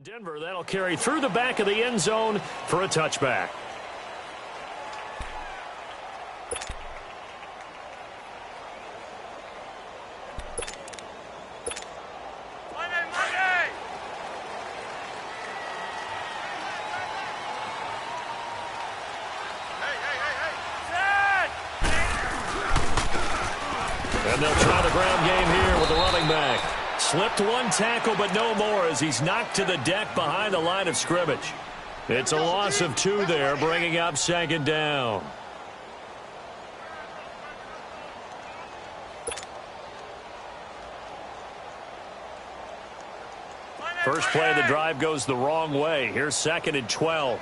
Denver, that'll carry through the back of the end zone for a touchback. And they'll try the ground game here with the running back. Slipped one tackle, but no more as he's knocked to the deck behind the line of scrimmage. It's a loss of 2 there, bringing up second down. First play of the drive goes the wrong way. Here's 2nd and 12.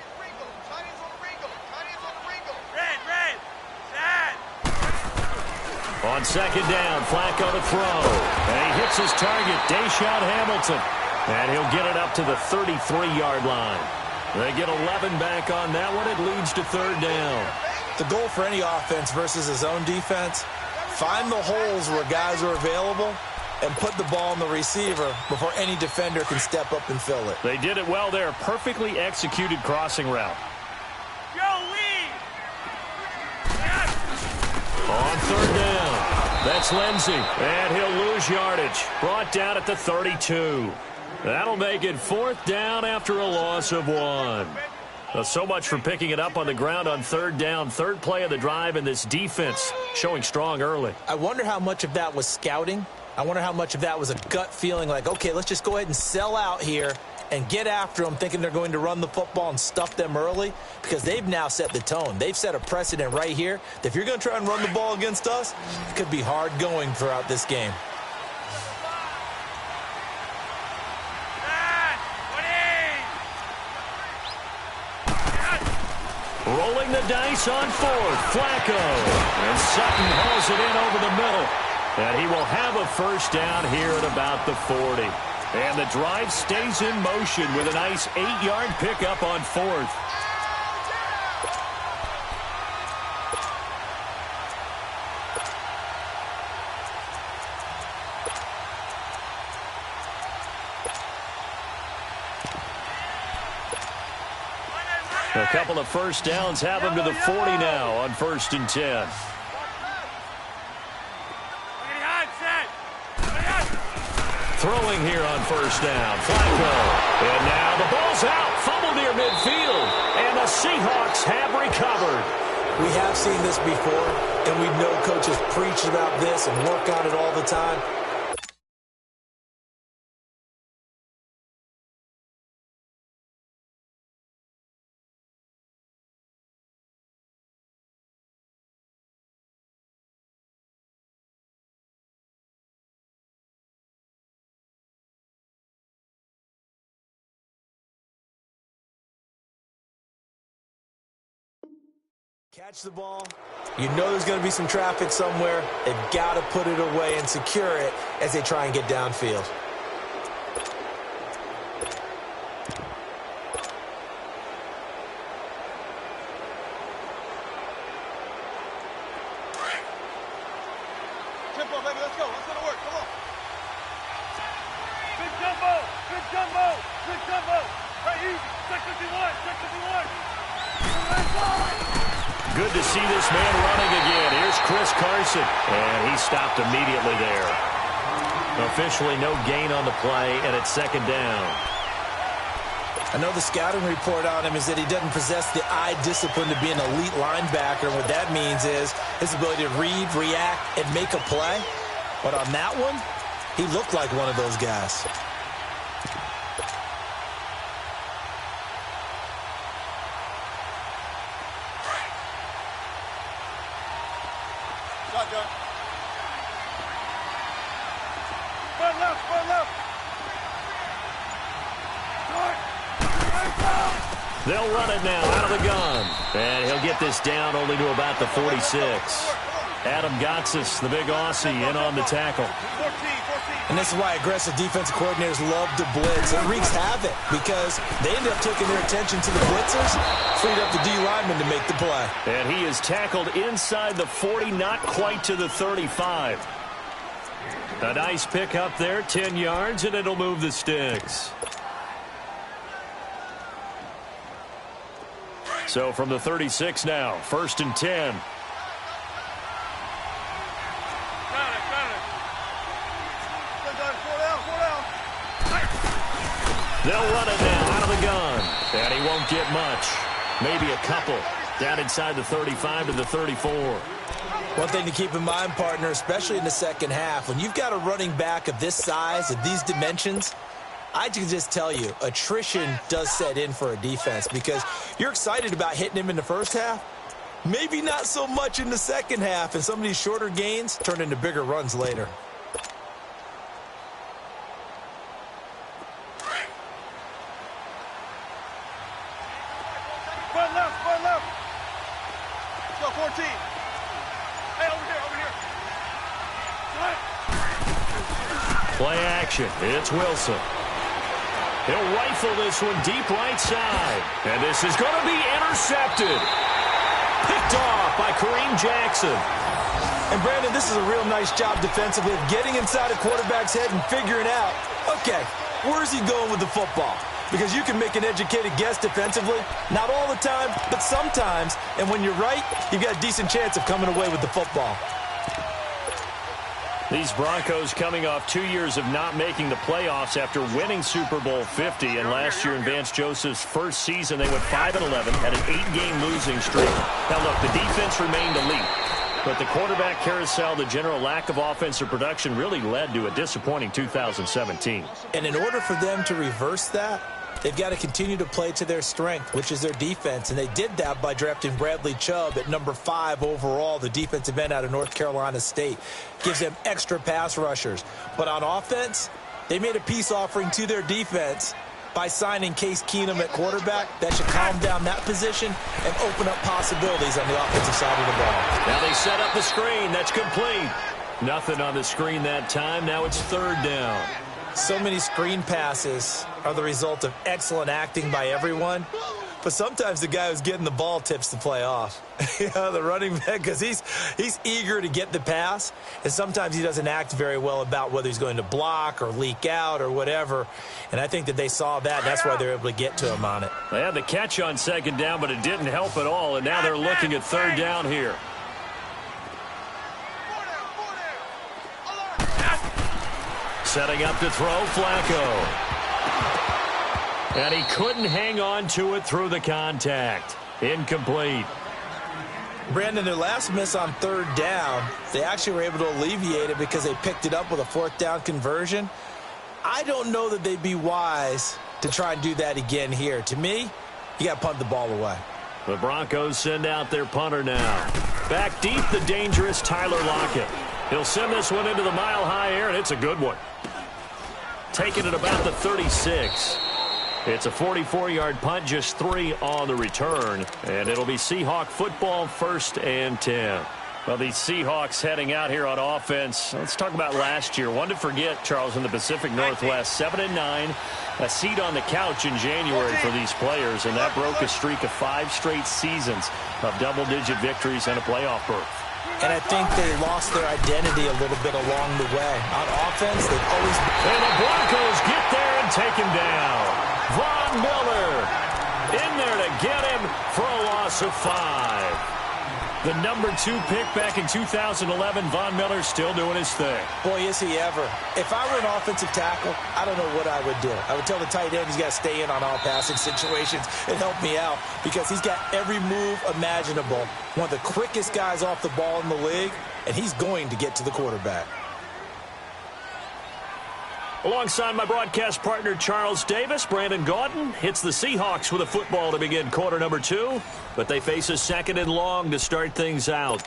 On second down, Flacco to throw. And he hits his target, Deshaun Hamilton. And he'll get it up to the 33-yard line. They get 11 back on that one. It leads to third down. The goal for any offense versus his own defense, find the holes where guys are available and put the ball on the receiver before any defender can step up and fill it. They did it well there. Perfectly executed crossing route. On third down, that's Lindsey, and he'll lose yardage. Brought down at the 32. That'll make it 4th down after a loss of 1. Well, so much for picking it up on the ground on third down. Third play of the drive, and this defense showing strong early. I wonder how much of that was scouting. I wonder how much of that was a gut feeling like, okay, let's just go ahead and sell out here and get after them, thinking they're going to run the football and stuff them early, because they've now set the tone. They've set a precedent right here that if you're going to try and run the ball against us, it could be hard going throughout this game. Rolling the dice on 4th, Flacco. And Sutton hauls it in over the middle. And he will have a first down here at about the 40. And the drive stays in motion with a nice 8-yard pickup on 4th. A couple of first downs have him to the 40 now on 1st and 10. Throwing here on first down, Flacco. And now the ball's out, fumble near midfield, and the Seahawks have recovered. We have seen this before, and we know coaches preach about this and work on it all the time. Catch the ball. You know there's going to be some traffic somewhere. They've got to put it away and secure it as they try and get downfield. Tempo, baby, let's go. Let's go to work. Come on. Big jumbo. Big jumbo. Big jumbo. Right, easy. Check 51. Check 51. Good to see this man running again. Here's Chris Carson, and he stopped immediately there. Officially no gain on the play, and it's 2nd down. I know the scouting report on him is that he doesn't possess the eye discipline to be an elite linebacker. What that means is his ability to read, react, and make a play. But on that one, he looked like one of those guys. Shotgun. Front left, front left. They'll run it now out of the gun. And he'll get this down only to about the 46. Adam Gotsis, the big Aussie, in on the tackle. 14. And this is why aggressive defensive coordinators love to blitz. It wreaks havoc because they end up taking their attention to the blitzers, freed up the D lineman to make the play. And he is tackled inside the 40, not quite to the 35. A nice pick up there, 10 yards, and it'll move the sticks. So from the 36 now, 1st and 10. They'll run it now out of the gun. And he won't get much. Maybe a couple. Down inside the 35 to the 34. One thing to keep in mind, partner, especially in the second half, when you've got a running back of this size, of these dimensions, I can just tell you, attrition does set in for a defense because you're excited about hitting him in the first half. Maybe not so much in the second half, and some of these shorter gains turn into bigger runs later. Run left, run left. Go 14. Hey, over here. Play action. It's Wilson. He'll rifle this one deep right side. And this is going to be intercepted. Picked off by Kareem Jackson. And, Brandon, this is a real nice job defensively of getting inside a quarterback's head and figuring out, okay, where's he going with the football? Because you can make an educated guess defensively. Not all the time, but sometimes. And when you're right, you've got a decent chance of coming away with the football. These Broncos coming off 2 years of not making the playoffs after winning Super Bowl 50. And last year in Vance Joseph's first season, they went 5-11, had an 8-game losing streak. Now, look, the defense remained elite. But the quarterback carousel, the general lack of offensive production really led to a disappointing 2017. And in order for them to reverse that, they've got to continue to play to their strength, which is their defense. And they did that by drafting Bradley Chubb at number 5 overall, the defensive end out of North Carolina State. Gives them extra pass rushers. But on offense, they made a peace offering to their defense by signing Case Keenum at quarterback. That should calm down that position and open up possibilities on the offensive side of the ball. Now they set up the screen. That's complete. Nothing on the screen that time. Now it's 3rd down. So many screen passes are the result of excellent acting by everyone. But sometimes the guy who's getting the ball tips the play off. The running back, because he's eager to get the pass, and sometimes he doesn't act very well about whether he's going to block or leak out or whatever. And I think that they saw that, and that's why they're able to get to him on it. They had the catch on 2nd down, but it didn't help at all, and now they're looking at 3rd down here. Setting up to throw, Flacco. And he couldn't hang on to it through the contact. Incomplete. Brandon, their last miss on 3rd down, they actually were able to alleviate it because they picked it up with a 4th down conversion. I don't know that they'd be wise to try and do that again here. To me, you got to punt the ball away. The Broncos send out their punter now. Back deep, the dangerous Tyler Lockett. He'll send this one into the mile-high air, and it's a good one. Taking it about the 36. It's a 44-yard punt, just 3 on the return. And it'll be Seahawk football, 1st and 10. Well, these Seahawks heading out here on offense. Let's talk about last year. One to forget, Charles, in the Pacific Northwest. 7-9, a seat on the couch in January for these players. And that broke a streak of 5 straight seasons of double-digit victories and a playoff berth. And I think they lost their identity a little bit along the way. On offense, they've always... And the Broncos get there and take him down. Von Miller in there to get him for a loss of 5. The number 2 pick back in 2011, Von Miller still doing his thing. Boy, is he ever. If I were an offensive tackle, I don't know what I would do. I would tell the tight end he's got to stay in on all passing situations and help me out because he's got every move imaginable. One of the quickest guys off the ball in the league, and he's going to get to the quarterback. Alongside my broadcast partner, Charles Davis, Brandon Gaudin hits the Seahawks with a football to begin quarter number 2, but they face a 2nd and long to start things out.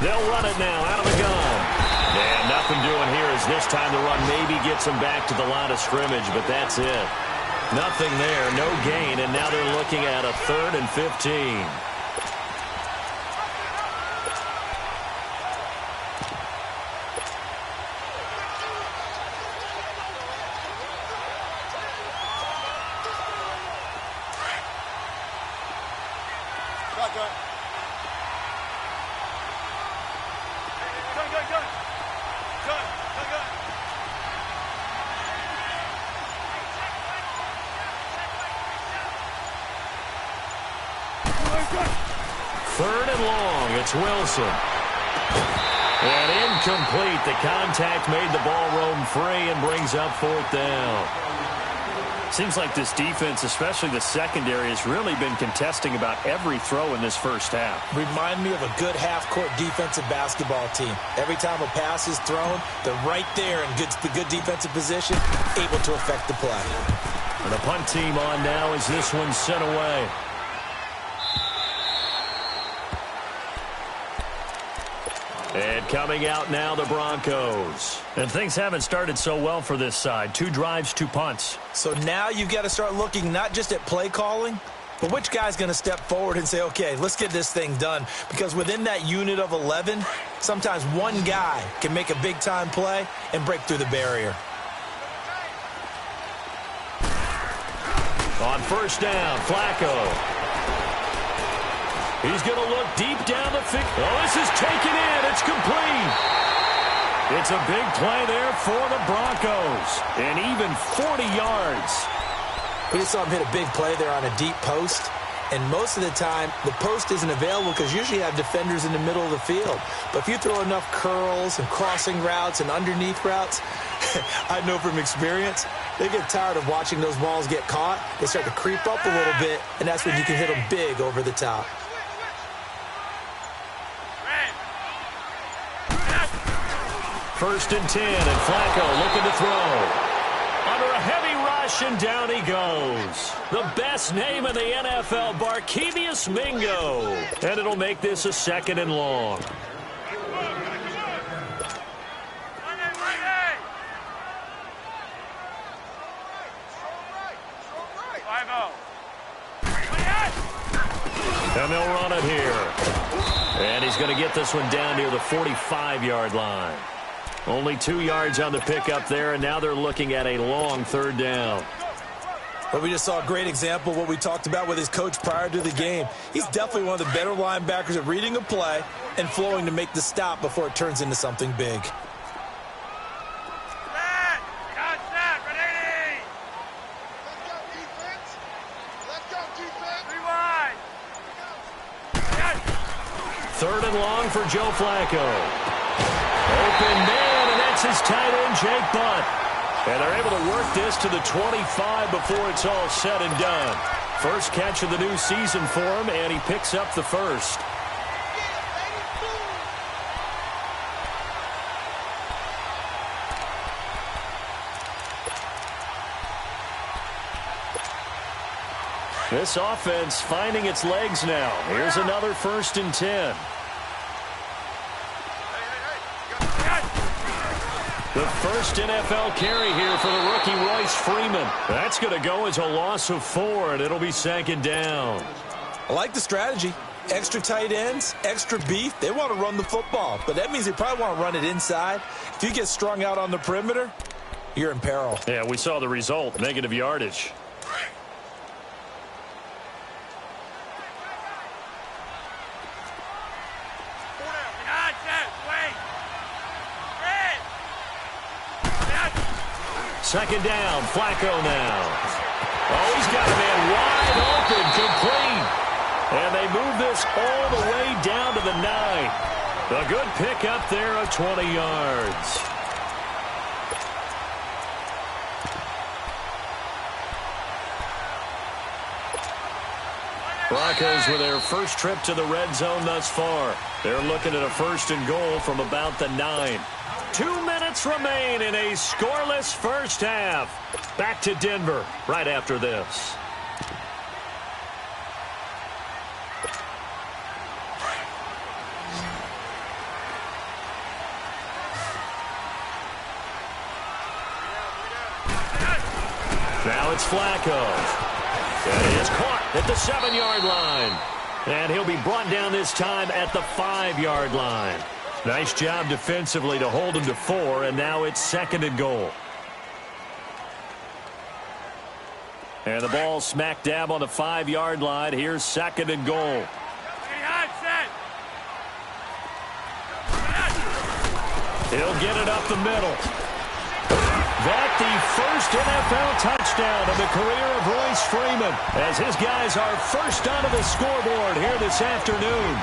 They'll run it now out of the gun. And nothing doing here as this time the run maybe gets them back to the line of scrimmage, but that's it. Nothing there, no gain, and now they're looking at a 3rd and 15. Gun. Gun. Third and long. It's Wilson. And incomplete. The contact made the ball roam free and brings up fourth down. Seems like this defense, especially the secondary, has really been contesting about every throw in this first half. Remind me of a good half-court defensive basketball team. Every time a pass is thrown, they're right there in good defensive position, able to affect the play. And the punt team on now as this one's sent away. And coming out now, the Broncos. And things haven't started so well for this side. 2 drives, 2 punts. So now you've got to start looking not just at play calling, but which guy's going to step forward and say, okay, let's get this thing done. Because within that unit of 11, sometimes one guy can make a big-time play and break through the barrier. On first down, Flacco. He's going to look deep down the field. Oh, this is taken in. It's complete. It's a big play there for the Broncos. And even 40 yards. We just saw him hit a big play there on a deep post. And most of the time, the post isn't available because usually you have defenders in the middle of the field. But if you throw enough curls and crossing routes and underneath routes, I know from experience, they get tired of watching those balls get caught. They start to creep up a little bit, and that's when you can hit them big over the top. First and 10, and Flacco looking to throw. Under a heavy rush, and down he goes. The best name in the NFL, Barkevious Mingo. And it'll make this a 2nd and long. And they'll run it here. And he's going to get this one down near the 45-yard line. Only 2 yards on the pickup there, and now they're looking at a long 3rd down. But we just saw a great example of what we talked about with his coach prior to the game. He's definitely one of the better linebackers at reading a play and flowing to make the stop before it turns into something big. Third and long for Joe Flacco. Open man, and that's his tight end, Jake Butt. And they're able to work this to the 25 before it's all said and done. First catch of the new season for him, and he picks up the first. This offense finding its legs now. Here's another 1st and 10. The first NFL carry here for the rookie Royce Freeman. That's going to go as a loss of 4, and it'll be 2nd down. I like the strategy. Extra tight ends, extra beef. They want to run the football, but that means they probably want to run it inside. If you get strung out on the perimeter, you're in peril. Yeah, we saw the result, negative yardage. Second down, Flacco now. Oh, he's got a man wide open, complete. And they move this all the way down to the 9. A good pickup there of 20 yards. Broncos with their first trip to the red zone thus far. They're looking at a 1st and goal from about the 9. 2 minutes remain in a scoreless first half. Back to Denver right after this. Now it's Flacco. And he is caught at the 7-yard line. And he'll be brought down this time at the 5-yard line. Nice job defensively to hold him to 4, and now it's 2nd and goal. And the ball smack dab on the 5-yard line. Here's 2nd and goal. He'll get it up the middle. That the first NFL touchdown of the career of Royce Freeman, as his guys are first onto the scoreboard here this afternoon.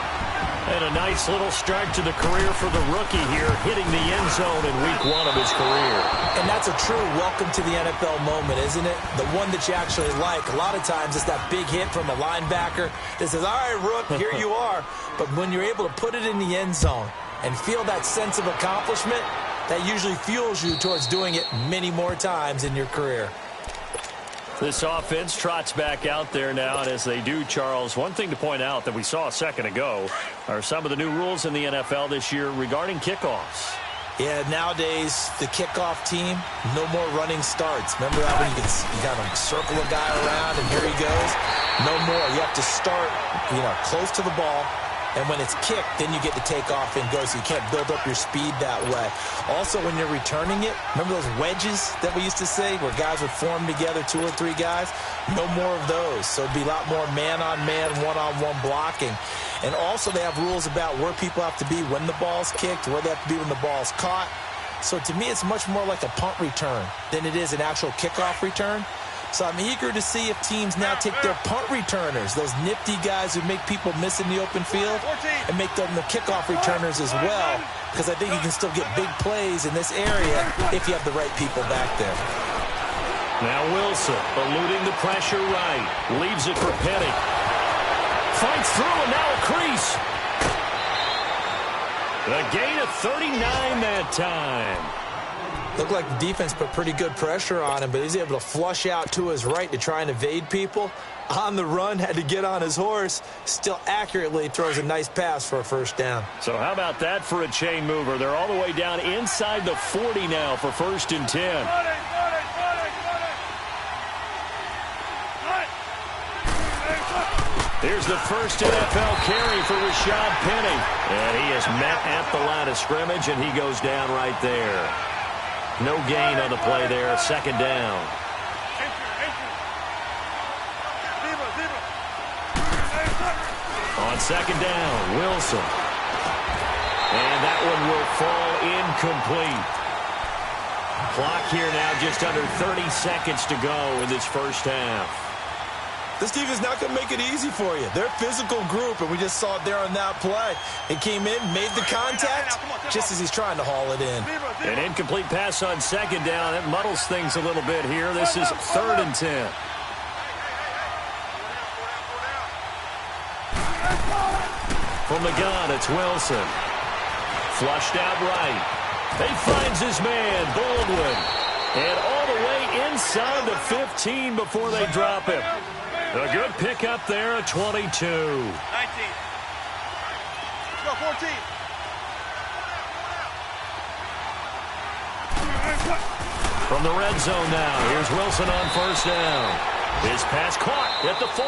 And a nice little start to the career for the rookie here, hitting the end zone in week 1 of his career. And that's a true welcome to the NFL moment, isn't it? The one that you actually like. A lot of times it's that big hit from a linebacker that says, all right, Rook, here you are. But when you're able to put it in the end zone and feel that sense of accomplishment, that usually fuels you towards doing it many more times in your career. This offense trots back out there now, and as they do, Charles, one thing to point out that we saw a second ago are some of the new rules in the NFL this year regarding kickoffs. Yeah, nowadays, the kickoff team, no more running starts. Remember that when you kind of circle a guy around and here he goes? No more. You have to start, close to the ball. And when it's kicked, then you get to take off and go, so you can't build up your speed that way. Also, when you're returning it, remember those wedges that we used to say where guys would form together, 2 or 3 guys? No more of those. So it'd be a lot more man-on-man, one-on-one blocking. And also they have rules about where people have to be when the ball's kicked, where they have to be when the ball's caught. So to me, it's much more like a punt return than it is an actual kickoff return. So I'm eager to see if teams now take their punt returners, those nifty guys who make people miss in the open field, and make them the kickoff returners as well, because I think you can still get big plays in this area if you have the right people back there. Now Wilson eluding the pressure right. Leaves it for Penny. Fights through and now a crease. The gain of 39 that time. Looked like the defense put pretty good pressure on him, but he's able to flush out to his right to try and evade people. On the run, had to get on his horse. Still accurately throws a nice pass for a first down. So how about that for a chain mover? They're all the way down inside the 40 now for 1st and 10. Here's the first NFL carry for Rashad Penny. And he is met at the line of scrimmage, and he goes down right there. No gain on the play there, 2nd down. On 2nd down, Wilson. And that one will fall incomplete. Clock here now just under 30 seconds to go in this first half. This team is not going to make it easy for you. They're a physical group, and we just saw it there on that play. It came in, made the contact, just as he's trying to haul it in. An incomplete pass on 2nd down. It muddles things a little bit here. This is 3rd and 10. From the gun, it's Wilson. Flushed out right. He finds his man, Baldwin. And all the way inside the 15 before they drop him. A good pickup there at 22. 19. Let's go, 14. From the red zone now, here's Wilson on 1st down. His pass caught at the 4.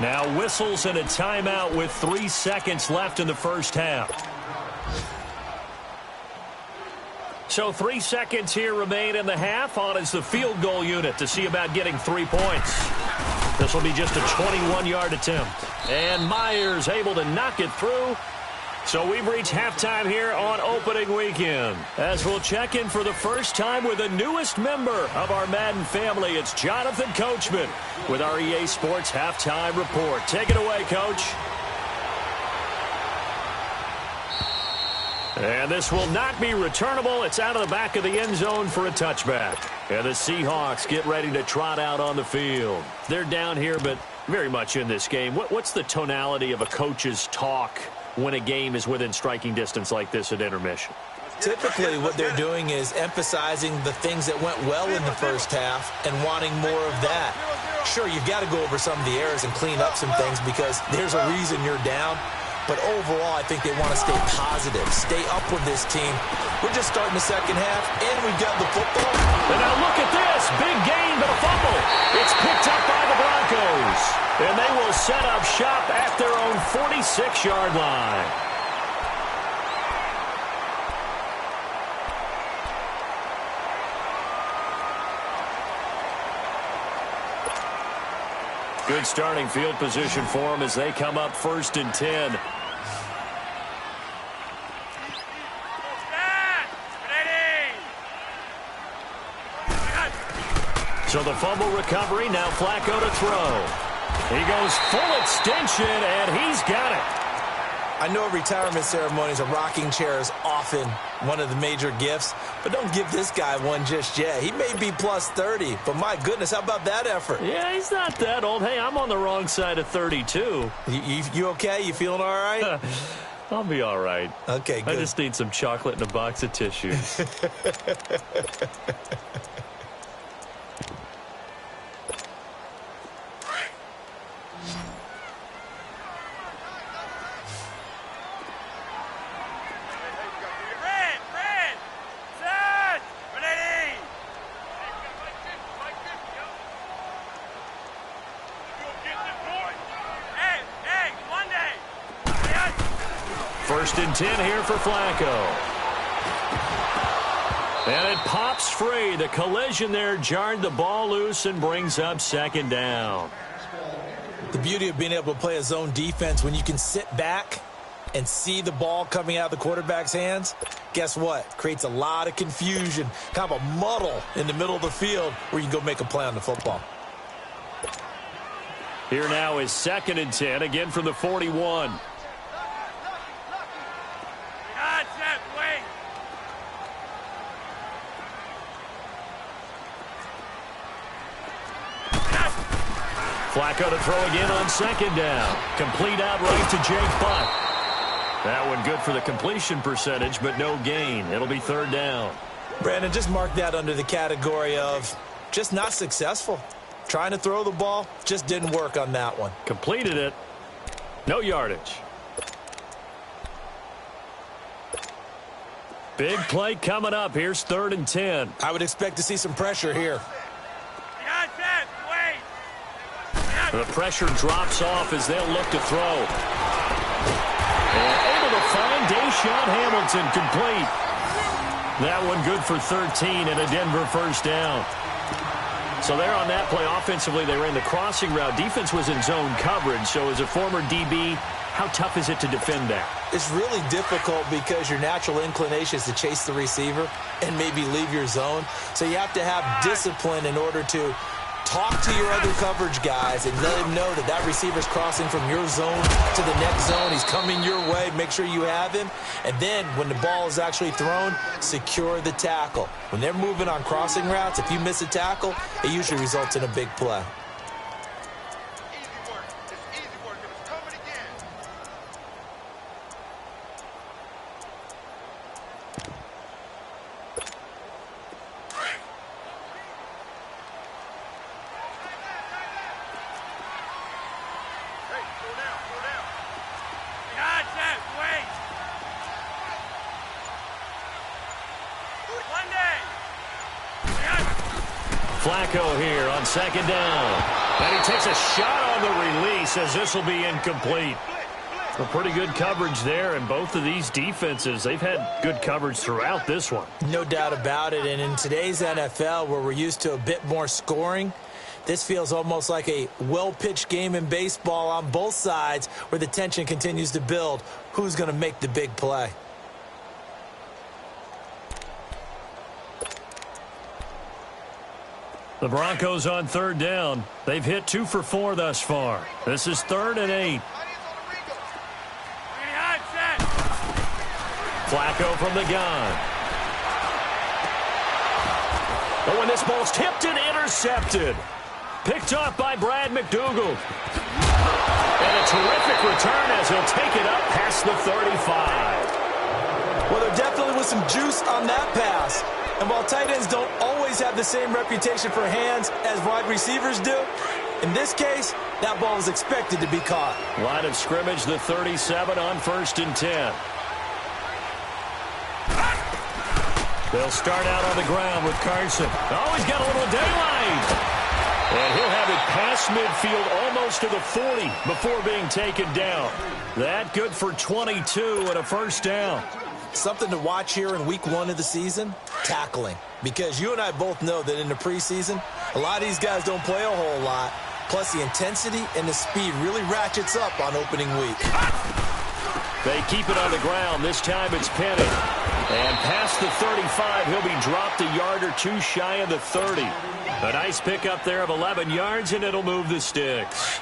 Now whistles and a timeout with 3 seconds left in the first half. So 3 seconds here remain in the half. On is the field goal unit to see about getting 3 points. This will be just a 21-yard attempt. And Myers able to knock it through. So we've reached halftime here on opening weekend. As we'll check in for the first time with the newest member of our Madden family, it's Jonathan Coachman with our EA Sports Halftime Report. Take it away, Coach. And this will not be returnable. It's out of the back of the end zone for a touchback. And the Seahawks get ready to trot out on the field. They're down here, but very much in this game. What's the tonality of a coach's talk when a game is within striking distance like this at intermission? Typically, what they're doing is emphasizing the things that went well in the first half and wanting more of that. Sure, you've got to go over some of the errors and clean up some things because there's a reason you're down. But overall, I think they want to stay positive, stay up with this team. We're just starting the second half, and we've got the football. And now look at this. Big gain, but a fumble. It's picked up by the Broncos. And they will set up shop at their own 46-yard line. Good starting field position for them as they come up 1st and 10. So the fumble recovery, now Flacco to throw. He goes full extension, and he's got it. I know retirement ceremonies, a rocking chair is often one of the major gifts, but don't give this guy one just yet. He may be plus 30, but my goodness, how about that effort? Yeah, he's not that old. Hey, I'm on the wrong side of 32. You okay? You feeling all right? I'll be all right. Okay, good. I just need some chocolate and a box of tissues. First and 10 here for Flacco. And it pops free. The collision there jarred the ball loose and brings up second down. The beauty of being able to play a zone defense when you can sit back and see the ball coming out of the quarterback's hands, guess what? Creates a lot of confusion, kind of a muddle in the middle of the field where you can go make a play on the football. Here now is second and 10, again from the 41. Flacco to throw again on second down. Complete outright to Jake Butt. That one good for the completion percentage, but no gain. It'll be third down. Brandon, just mark that under the category of just not successful. Trying to throw the ball, just didn't work on that one. Completed it. No yardage. Big play coming up. Here's third and 10. I would expect to see some pressure here. The pressure drops off as they'll look to throw. And able to find Deshaun Hamilton complete. That one good for 13 and a Denver first down. So there on that play, offensively, they ran the crossing route. Defense was in zone coverage. So as a former DB, how tough is it to defend that? It's really difficult because your natural inclination is to chase the receiver and maybe leave your zone. So you have to have discipline in order to talk to your other coverage guys and let him know that that receiver's crossing from your zone to the next zone. He's coming your way. Make sure you have him. And then when the ball is actually thrown, secure the tackle. When they're moving on crossing routes, if you miss a tackle, it usually results in a big play. Flacco here on second down. And he takes a shot on the release as this will be incomplete. Well, pretty good coverage there, and both of these defenses, they've had good coverage throughout this one. No doubt about it, and in today's NFL where we're used to a bit more scoring, this feels almost like a well-pitched game in baseball on both sides where the tension continues to build. Who's going to make the big play? The Broncos on third down. They've hit 2 for 4 thus far. This is 3rd and 8. Flacco from the gun. Oh, and this ball's tipped and intercepted. Picked off by Brad McDougald. And a terrific return as he'll take it up past the 35. Well, there definitely was some juice on that pass. And while tight ends don't always have the same reputation for hands as wide receivers do, in this case, that ball was expected to be caught. Line of scrimmage, the 37 on 1st and 10. They'll start out on the ground with Carson. Oh, he's got a little daylight. And he'll have it past midfield almost to the 40 before being taken down. That good for 22 and a first down. Something to watch here in week 1 of the season, tackling. Because you and I both know that in the preseason, a lot of these guys don't play a whole lot. Plus, the intensity and the speed really ratchets up on opening week. They keep it on the ground. This time it's Penny. And past the 35, he'll be dropped a yard or two shy of the 30. A nice pickup there of 11 yards, and it'll move the sticks.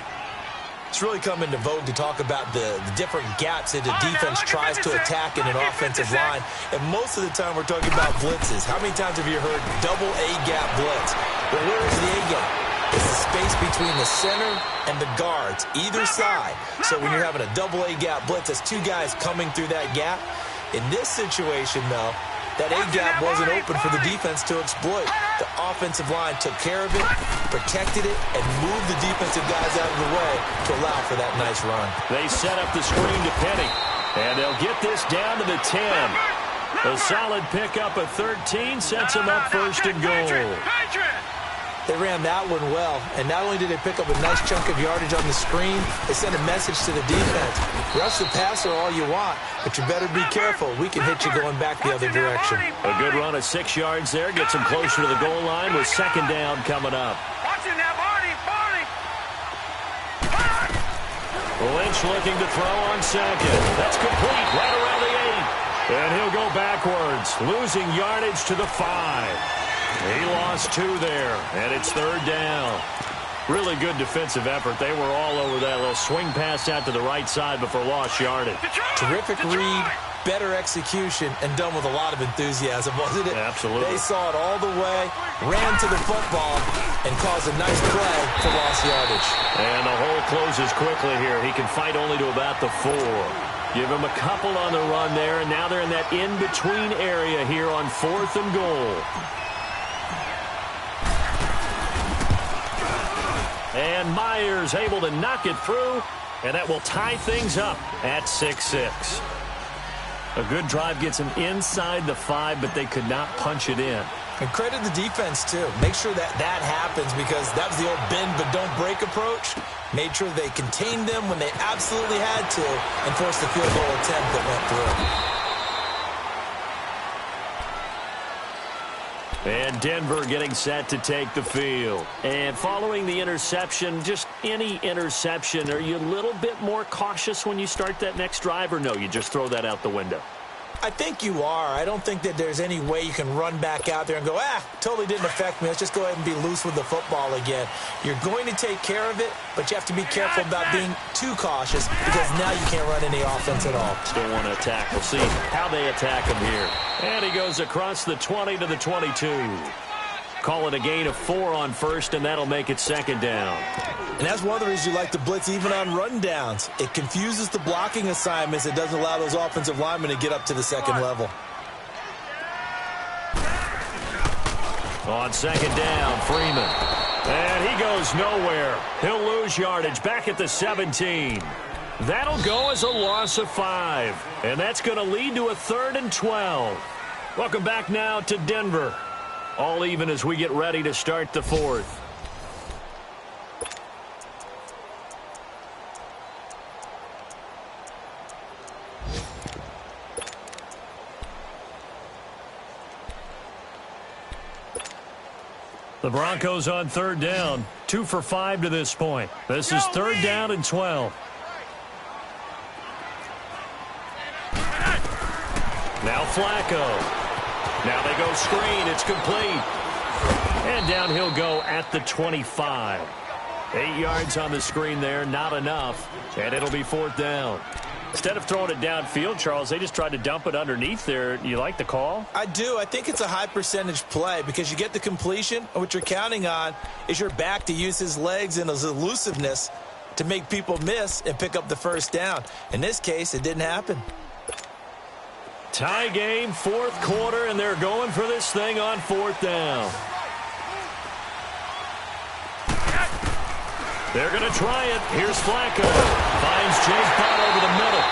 It's really come into vogue to talk about the different gaps that the defense tries to attack in an offensive line. And most of the time we're talking about blitzes. How many times have you heard double A-gap blitz? Well, where is the A-gap? It's the space between the center and the guards, either side. So when you're having a double A-gap blitz, that's two guys coming through that gap. In this situation, though, that A-gap wasn't open for the defense to exploit. The offensive line took care of it, protected it, and moved the defensive guys out of the way to allow for that nice run. They set up the screen to Penny, and they'll get this down to the 10. A solid pickup of 13 sets them up first and goal. They ran that one well, and not only did they pick up a nice chunk of yardage on the screen, they sent a message to the defense. Rush the passer all you want, but you better be careful. We can hit you going back the other direction. A good run of 6 yards there gets them closer to the goal line with second down coming up. Lynch looking to throw on second. That's complete right around the 8. And he'll go backwards, losing yardage to the 5. He lost 2 there, and it's third down. Really good defensive effort. They were all over that little swing pass out to the right side before lost yardage. Terrific read, better execution, and done with a lot of enthusiasm, wasn't it? Absolutely. They saw it all the way, ran to the football, and caused a nice play for lost yardage. And the hole closes quickly here. He can fight only to about the 4. Give him a couple on the run there, and now they're in that in-between area here on 4th and goal. And Myers able to knock it through, and that will tie things up at 6-6. A good drive gets them inside the 5, but they could not punch it in. And credit the defense, too. Make sure that happens, because that was the old bend but don't break approach. Made sure they contained them when they absolutely had to and forced the field goal attempt that went through. And Denver getting set to take the field. And following the interception, just any interception, are you a little bit more cautious when you start that next drive, or no, you just throw that out the window? I think you are. I don't think that there's any way you can run back out there and go, totally didn't affect me. Let's just go ahead and be loose with the football again. You're going to take care of it, but you have to be careful about being too cautious, because now you can't run any offense at all. Still want to attack. We'll see how they attack him here. And he goes across the 20 to the 22. Call it a gain of 4 on first, and that'll make it second down. And that's one of the reasons you like to blitz even on rundowns. It confuses the blocking assignments. It doesn't allow those offensive linemen to get up to the second level. On second down, Freeman. And he goes nowhere. He'll lose yardage back at the 17. That'll go as a loss of 5. And that's going to lead to a 3rd and 12. Welcome back now to Denver. All even as we get ready to start the 4th. The Broncos on 3rd down. 2 for 5 to this point. This is 3rd down and 12. Now Flacco. Now they go screen. It's complete. And down he'll go at the 25. 8 yards on the screen there. Not enough. And it'll be 4th down. Instead of throwing it downfield, Charles, they just tried to dump it underneath there. You like the call? I do. I think it's a high percentage play, because you get the completion, and what you're counting on is your back to use his legs and his elusiveness to make people miss and pick up the first down. In this case, it didn't happen. Tie game, 4th quarter, and they're going for this thing on 4th down. They're going to try it. Here's Flacco. Finds Jake Butt over the middle.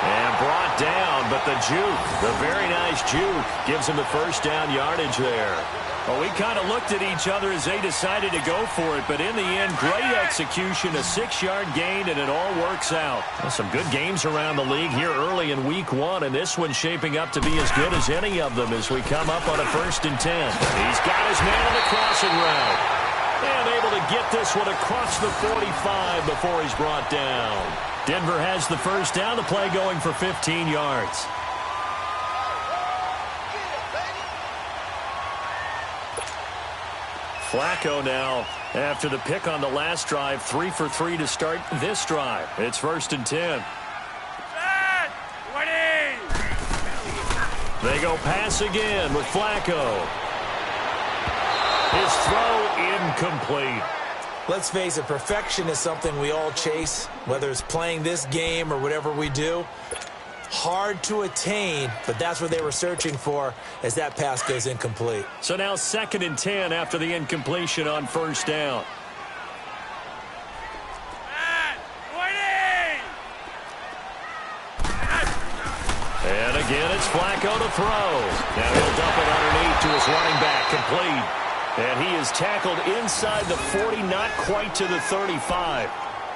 And brought down, but the juke, the very nice juke, gives him the first down yardage there. Well, we kind of looked at each other as they decided to go for it, but in the end, great execution, a 6-yard gain, and it all works out. Well, some good games around the league here early in week 1, and this one's shaping up to be as good as any of them as we come up on a 1st and 10. He's got his man on the crossing route. And able to get this one across the 45 before he's brought down. Denver has the first down, the play going for 15 yards. Flacco now, after the pick on the last drive, 3 for 3 to start this drive. It's 1st and 10. They go pass again with Flacco. His throw incomplete. Let's face it, perfection is something we all chase, whether it's playing this game or whatever we do. Hard to attain, but that's what they were searching for as that pass goes incomplete. So now 2nd and 10 after the incompletion on 1st down. And again, it's Flacco to throw. Now he'll dump it underneath to his running back, complete. And he is tackled inside the 40, not quite to the 35.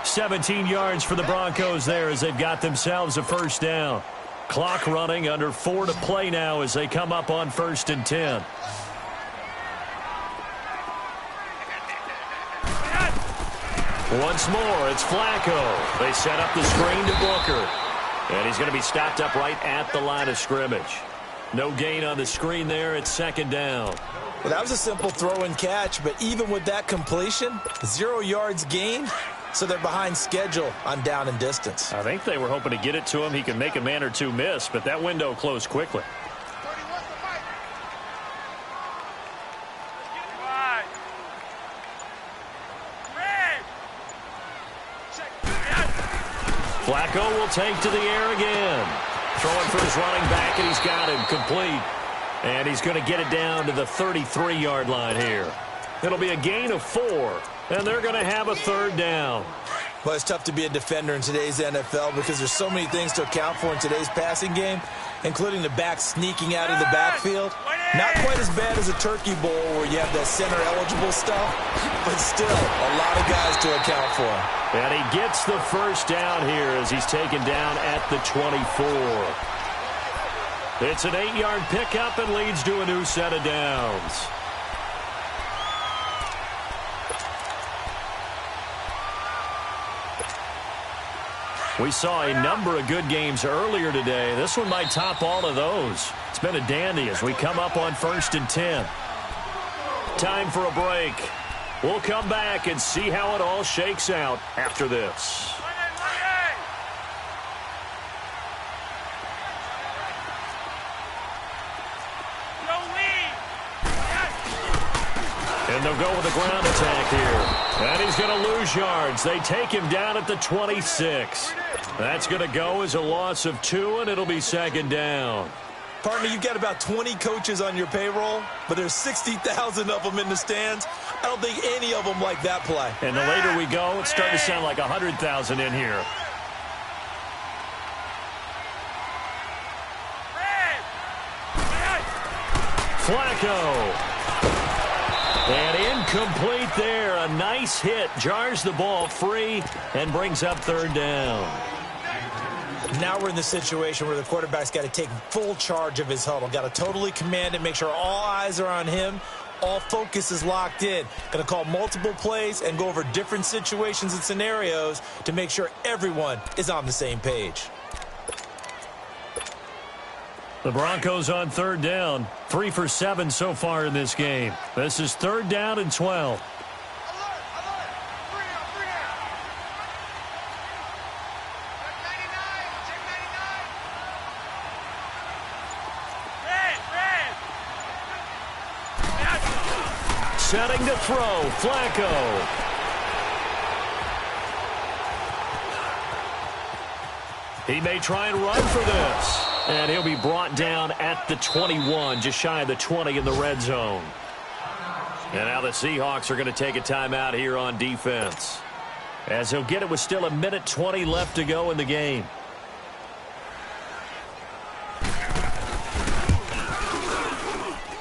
17 yards for the Broncos there as they've got themselves a 1st down. Clock running, under 4 to play now as they come up on 1st and 10. Once more, it's Flacco. They set up the screen to Booker. And he's going to be stopped up right at the line of scrimmage. No gain on the screen there. It's 2nd down. Well, that was a simple throw and catch, but even with that completion, 0 yards gained, so they're behind schedule on down and distance. I think they were hoping to get it to him. He could make a man or two miss, but that window closed quickly. Flacco will take to the air again. Throwing for his running back, and he's got him complete. And he's going to get it down to the 33-yard line here. It'll be a gain of 4, and they're going to have a 3rd down. Well, it's tough to be a defender in today's NFL because there's so many things to account for in today's passing game, including the back sneaking out of the backfield. Not quite as bad as a turkey bowl where you have that center-eligible stuff, but still a lot of guys to account for. And he gets the 1st down here as he's taken down at the 24. It's an 8-yard pickup and leads to a new set of downs. We saw a number of good games earlier today. This one might top all of those. It's been a dandy as we come up on 1st and 10. Time for a break. We'll come back and see how it all shakes out after this. And they'll go with a ground attack here. And he's going to lose yards. They take him down at the 26. That's going to go as a loss of 2, and it'll be 2nd down. Partner, you've got about 20 coaches on your payroll, but there's 60,000 of them in the stands. I don't think any of them like that play. And the later we go, it's starting to sound like 100,000 in here. Flacco. And incomplete there. A nice hit. Jars the ball free and brings up 3rd down. Now we're in the situation where the quarterback's got to take full charge of his huddle. Got to totally command it, make sure all eyes are on him. All focus is locked in. Going to call multiple plays and go over different situations and scenarios to make sure everyone is on the same page. The Broncos on 3rd down. 3 for 7 so far in this game. This is 3rd down and 12. Setting to throw, Flacco. He may try and run for this. And he'll be brought down at the 21, just shy of the 20 in the red zone. And now the Seahawks are going to take a timeout here on defense, as he'll get it with still 1:20 left to go in the game.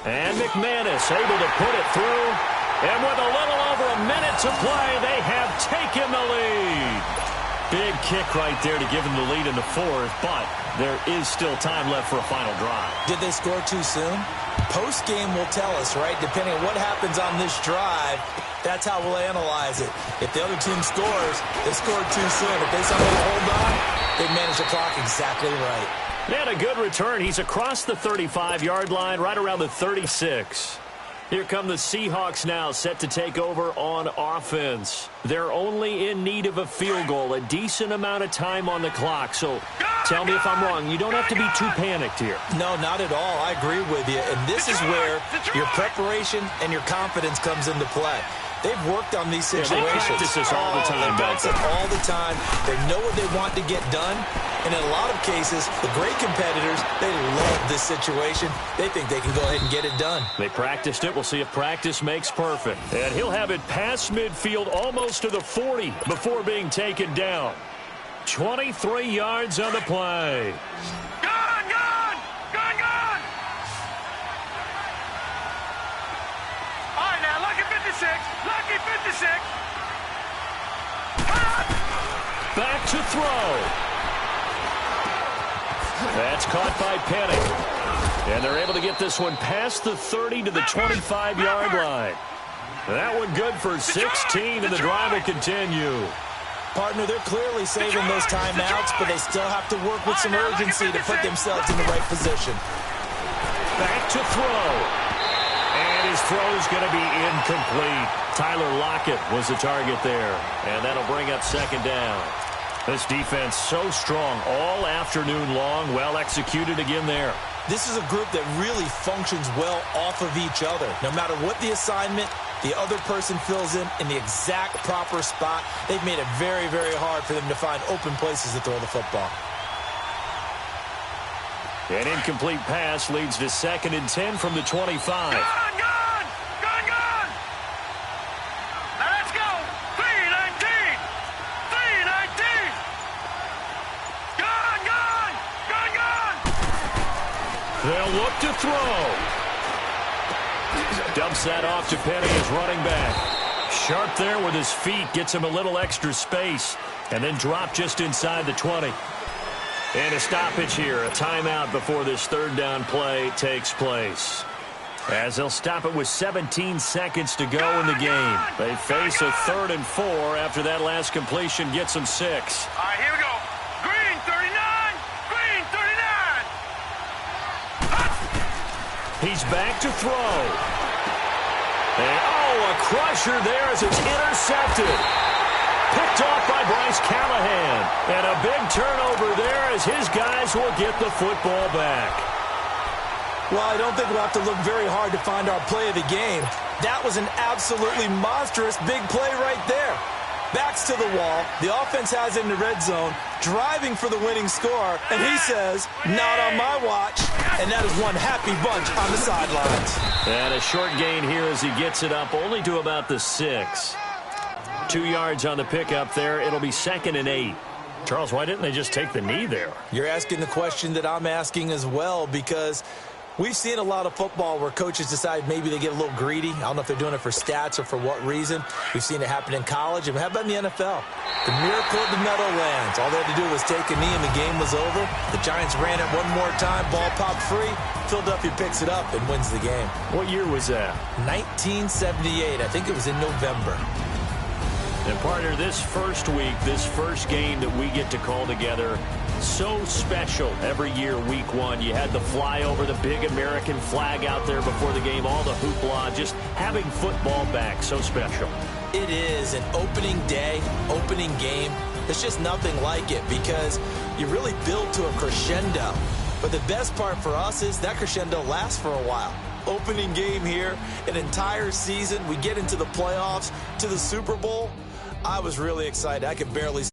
And McManus able to put it through. And with a little over a minute to play, they have taken the lead. Big kick right there to give them the lead in the 4th, but there is still time left for a final drive. Did they score too soon? Post-game will tell us, right? Depending on what happens on this drive, that's how we'll analyze it. If the other team scores, they scored too soon. If they somehow hold on, they manage the clock exactly right. And a good return. He's across the 35-yard line, right around the 36. Here come the Seahawks now, set to take over on offense. They're only in need of a field goal, a decent amount of time on the clock. So tell me if I'm wrong. You don't have to be too panicked here. No, not at all. I agree with you. And this is where your preparation and your confidence comes into play. They've worked on these situations. They practice this all the time. They practice it all the time. They know what they want to get done. And in a lot of cases, the great competitors, they love this situation. They think they can go ahead and get it done. They practiced it. We'll see if practice makes perfect. And he'll have it past midfield almost to the 40 before being taken down. 23 yards on the play. Lucky 56. Back to throw. That's caught by Penny. And they're able to get this one past the 30 to the 25-yard line. That one good for 16, and the drive will continue. Partner, they're clearly saving those timeouts, but they still have to work with some urgency to put themselves in the right position. Back to throw. And his throw is going to be incomplete. Tyler Lockett was the target there, and that'll bring up second down. This defense so strong all afternoon long, well executed again there. This is a group that really functions well off of each other. No matter what the assignment, the other person fills in the exact proper spot. They've made it very, very hard for them to find open places to throw the football. An incomplete pass leads to 2nd and 10 from the 25. They'll look to throw. Dumps that off to Penny as running back. Sharp there with his feet. Gets him a little extra space. And then drop just inside the 20. And a stoppage here. A timeout before this third down play takes place. As they'll stop it with 17 seconds to go in the game. They face a 3rd and 4 after that last completion gets them 6. All right, here we go. Green 39. Green 39. He's back to throw. And, a crusher there as it's intercepted. Picked off by Bryce Callahan. And a big turnover there as his guys will get the football back. Well, I don't think we'll have to look very hard to find our play of the game. That was an absolutely monstrous big play right there. Backs to the wall. The offense has it in the red zone, driving for the winning score, and he says, not on my watch. And that is one happy bunch on the sidelines. And a short gain here as he gets it up only to about the 6. 2 yards on the pickup there. It'll be 2nd and 8. Charles, why didn't they just take the knee there? You're asking the question that I'm asking as well, because we've seen a lot of football where coaches decide maybe they get a little greedy. I don't know if they're doing it for stats or for what reason. We've seen it happen in college. And how about in the NFL? The miracle of the Meadowlands. All they had to do was take a knee and the game was over. The Giants ran it one more time. Ball popped free. Philadelphia picks it up and wins the game. What year was that? 1978. I think it was in November. And partner, this first week, this first game that we get to call together, so special every year, week 1. You had the flyover, the big American flag out there before the game, all the hoopla, just having football back, so special. It is an opening day, opening game. There's just nothing like it because you really build to a crescendo. But the best part for us is that crescendo lasts for a while. Opening game here, an entire season. We get into the playoffs, to the Super Bowl. I was really excited. I could barely